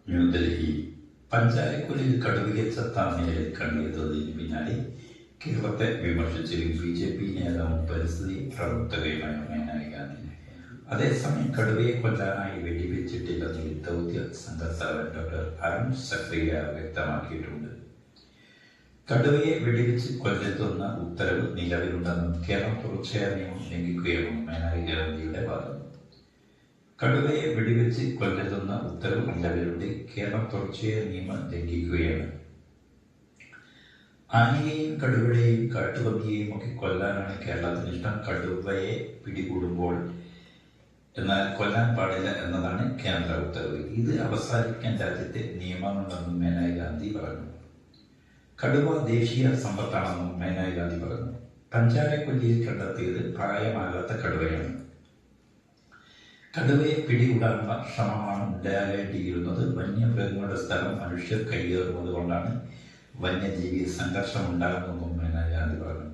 ന്യൂഡൽഹി പഞ്ചാരക്കുലിൽ കടുവയെ ചത്ത നിലയിൽ കണ്ടെത്തിയതിന് പിന്നാലെ കേരളത്തെ വിമർശിച്ച് BJP നേതാവും പരിസ്ഥിതി പ്രവർത്തകയുമായ മേനകാ ഗാന്ധി. അതേസമയം കടുവയെ കൊല്ലാനായി വെടിവെച്ചിട്ടില്ലെന്ന് ദൗത്യ സംഘത്തലവൻ ഡോക്ടർ അരുൺ സക്രിയ വ്യക്തമാക്കിയിട്ടുണ്ട്. കടുവയെ വെടിവെച്ച് കൊല്ലെത്തുന്ന ഉത്തരവ് നിലവിലുണ്ടെന്നും കേരളം തുടർച്ചയായ നിയമം ലംഘിക്കുകയാണെന്നും മേനകാ ഗാന്ധിയുടെ വാദം. കടുവയെ വെടിവെച്ച് കൊല്ലെത്തുന്ന ഉത്തരവ് നിലവിലുണ്ട്, കേരളം തുടർച്ചയായ നിയമം ലംഘിക്കുകയാണ്. ആനയെയും കടുവയെയും കാട്ടുപന്നിയെയും ഒക്കെ കൊല്ലാനാണ് കേരളത്തിന് ഇഷ്ടം. കടുവയെ പിടികൂടുമ്പോൾ എന്നാൽ കൊല്ലാൻ പാടില്ല എന്നതാണ് കേന്ദ്ര ഉത്തരവ്. ഇത് അവസാനിക്കാൻ രാജ്യത്തെ നിയമമുണ്ടെന്നും മേനകാ ഗാന്ധി പറഞ്ഞു. കടുവ ദേശീയ സമ്പത്താണെന്നും മേനകാ ഗാന്ധി പറഞ്ഞു. പഞ്ചാരക്കൊല്ലിയിൽ കണ്ടെത്തിയത് പ്രായമാകാത്ത കടുവയാണ്. കടുവയെ പിടികൂടാനുള്ള ശ്രമമാണ് ഉണ്ടാകേണ്ടിയിരുന്നത്. വന്യമൃഗങ്ങളുടെ സ്ഥലം മനുഷ്യർ കയ്യേറുന്നത് കൊണ്ടാണ് വന്യജീവി സംഘർഷം ഉണ്ടാകുന്നതെന്നും മേനകാ ഗാന്ധി പറഞ്ഞു.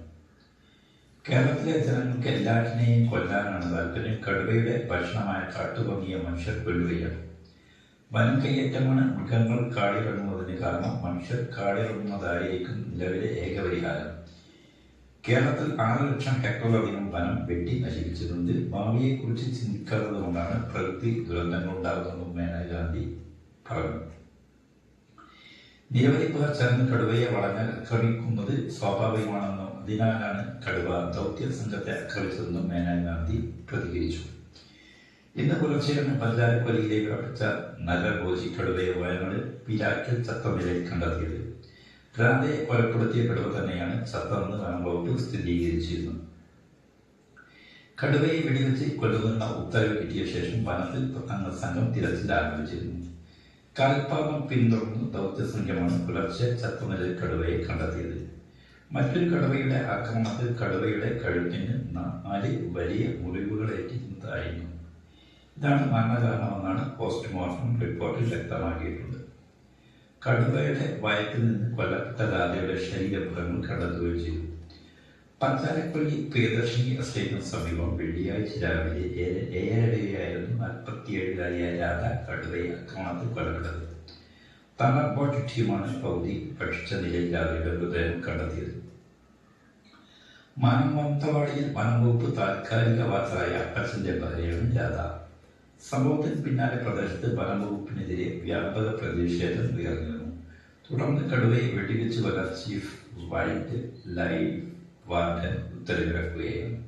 കേരളത്തിലെ ജനങ്ങൾക്ക് എല്ലാറ്റിനെയും കൊല്ലാനാണ് താല്പര്യം. കടുവയുടെ ഭക്ഷണമായ കാട്ടുപന്നിയെ മനുഷ്യർ കൊല്ലുകയാണ്. വനം കയ്യേറ്റമാണ് മൃഗങ്ങൾ കാടിറങ്ങുന്നതിന് കാരണം. മനുഷ്യർ കാടിറങ്ങുന്നതായിരിക്കും നിലവിലെ ഏക പരിഹാരം. കേരളത്തിൽ 6 ലക്ഷം ഹെക്ടറിലധികം വനം വെട്ടി നശിപ്പിച്ചിട്ടുണ്ട്. ഭാവിയെക്കുറിച്ച് ചിന്തിക്കാത്തത് കൊണ്ടാണ് പ്രകൃതി ദുരന്തങ്ങൾ ഉണ്ടാകുന്നതെന്നും മേനകാ ഗാന്ധി പറഞ്ഞു. നിരവധി പേർ ചേർന്ന് കടുവയെ ആക്രമിക്കുന്നത് സ്വാഭാവികമാണെന്നും അതിനാലാണ് കടുവ ദൗത്യ സംഘത്തെ ആക്രമിച്ചതെന്നും മേനകാ ഗാന്ധി പ്രതികരിച്ചു. ഇന്ന് പുലർച്ചെയാണ് പഞ്ചാരക്കൊല്ലിയിലേക്ക് ഉറപ്പിച്ച നരഭോജി കടുവയെ വയനാട് പിലാക്കൽ ചത്ത നിലയിൽ കണ്ടെത്തിയത്. ഭ്രാന്തയെ കൊലപ്പെടുത്തിയ കടുവ തന്നെയാണ് ചത്തതെന്ന് വനം വകുപ്പ് സ്ഥിരീകരിച്ചിരുന്നു. കടുവയെ വെടിവെച്ച് കൊല്ലുന്ന ഉത്തരവ് കിട്ടിയ ശേഷം വനത്തിൽ അംഗ സംഘം തിരച്ചിൽ ആരംഭിച്ചിരുന്നു. കാൽപ്പാദം പിന്തുടർന്ന് ദൗത്യസംഘമാണ് പുലർച്ചെ ചത്ത നിലയിൽ കടുവയെ കണ്ടെത്തിയത്. മറ്റൊരു കടുവയുടെ ആക്രമണത്തിൽ കടുവയുടെ കഴുത്തിന് 4 വലിയ മുറിവുകളേറ്റിരുന്നതായിരുന്നു. ഇതാണ് മരണകാരണമെന്നാണ് പോസ്റ്റ്മോർട്ടം റിപ്പോർട്ടിൽ വ്യക്തമാക്കിയിട്ടുണ്ട്. കടുവയുടെ വയറ്റിൽ നിന്ന് കൊല്ലപ്പെട്ട രാധയുടെ ശരീരഭാഗങ്ങൾ കണ്ടെത്തുകയും ചെയ്തു. പഞ്ചാരക്കൊല്ലി പ്രിയദർശിനി എസ്റ്റേറ്റിന് സമീപം വെള്ളിയാഴ്ച രാവിലെ 7:30 47-കാരിയായ രാധ കടുവയെ ആക്രമണത്തിൽ കൊല്ലപ്പെട്ടത്. തലബോട്ട് ടീമാണ് പൗതി ഭക്ഷിച്ച നിലയിൽ രാധയുടെ മൃതദേഹം കണ്ടെത്തിയത്. മാനന്തവാടിയിൽ വനംവകുപ്പ് താൽക്കാലിക വാസമായ അപ്പച്ചന്റെ ഭാര്യയാണ് രാധ. സംഭവത്തിന് പിന്നാലെ പ്രദേശത്ത് വനംവകുപ്പിനെതിരെ വ്യാപക പ്രതിഷേധം ഉയർന്നിരുന്നു. തുടർന്ന് കടുവയെ വെടിവെച്ച് കൊല്ലാൻ ചീഫ് വൈൽഡ് ലൈഫ് വാർഡൻ ഉത്തരവിറക്കുകയായിരുന്നു.